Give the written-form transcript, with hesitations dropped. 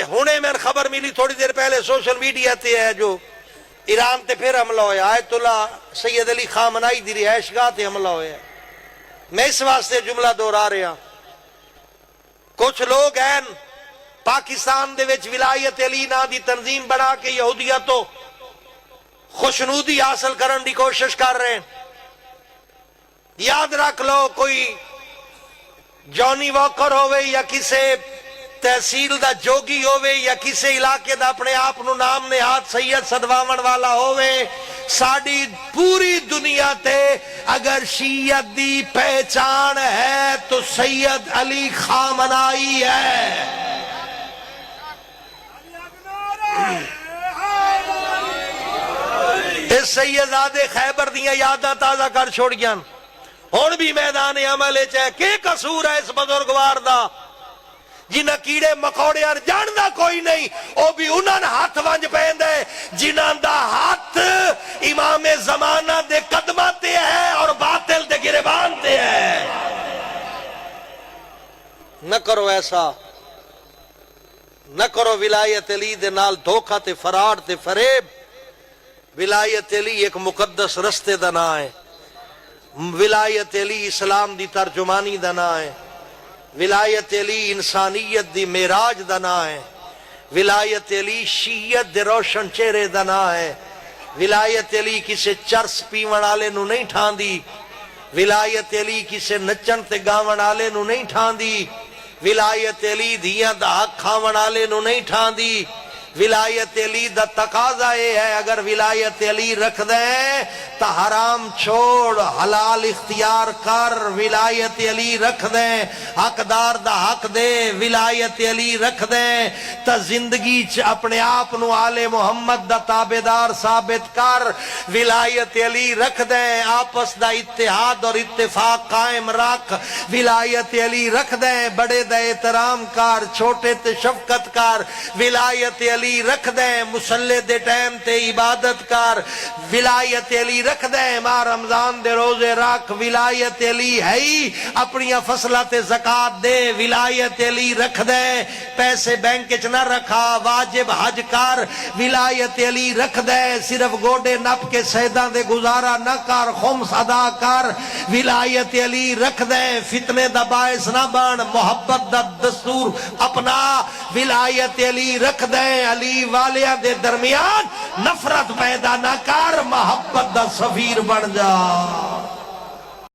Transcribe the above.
ہونے میں خبر ملی تھوڑی دیر پہلے سوشل میڈیا تے ہے جو ایران تے پھر حملہ ہویا آیت اللہ سید علی خامنائی دی رہائش گاہ تے حملہ ہویا میں اس واسطے جملہ دہرا رہا کچھ لوگ ہیں پاکستان دے وچ ولایت علی نا دی تنظیم بنا کے یہودیت تو خوشنودی حاصل کرن دی کوشش کر رہے ہیں یاد رکھ لو کوئی جانی واکر ہوئے یا کسی تحصیل دا جوگی ہوئے یا کسی علاقے دا اپنے آپ نو نام نہاد سید صدواون والا ہوئے ساڑی پوری دنیا تے اگر شیعت دی پہچان ہے تو سید علی خامنائی ہے اس سیدزادے خیبر دیاں یاداں تازہ کر چھوڑیاں ہون بھی میدان عمل چاہے کہ قصور ہے اس بزرگوار دا جنہ کیڑے مکوڑے اور جاندہ کوئی نہیں او بھی انہاں ہاتھ ونج پہندے جنہاں دا ہاتھ امام زمانہ دے قدمہ تے ہے اور باطل دے گریبان تے ہے نہ کرو ایسا نہ کرو ولایت علی دے نال دھوکہ تے فراڈ تے فریب ولایت علی ایک مقدس رستے دا نا ہے ولایت علی اسلام دی ترجمانی دا نا ہے ولایت علی انسانیت دی معراج دا نا ہے ولایت علی شیعت دے روشن چہرے دا نا ہے ولایت علی کسے چرس پیون والے نو نہیں ٹھاندی ولایت علی کسے نچن تے گاون والے نو نہیں ٹھاندی ولایت علی دھیاں دا حق کھاون والے نو نہیں ٹھاندی ولایت علی دا تقاضا یہ ہے اگر ولایت علی رکھ دیں تو حرام چھوڑ حلال اختیار کر ولایت علی رکھ دیں حقدار دا حق دے ولایت علی رکھ دیں تو زندگی اپنے آپ نو آل محمد دا تابدار ثابت کر ولایت علی رکھ دیں آپس دا اتحاد اور اتفاق قائم رکھ ولایت علی رکھ دیں بڑے دا احترام کر چھوٹے تے شفقت کر ولایت علی رکھ دیں مسلح دے ٹائم تے عبادت کر ولایت علی رکھ دیں ماہ رمضان دے روزے رکھ ولایت علی ہے ہی اپنی فصلہ تے زکاة دے ولایت علی رکھ دیں پیسے بینک چ نہ رکھا واجب حج کر ولایت علی رکھ دیں صرف گوڑے نپ کے سیدان دے گزارا نہ کر خمس ادا کر ولایت علی رکھ دیں فتنے دا باعث نہ بن محبت دا دستور اپنا ولایت علی رکھ دیں علی والیاں دے درمیان نفرت پیدا نہ کر محبت دا سفیر بن جا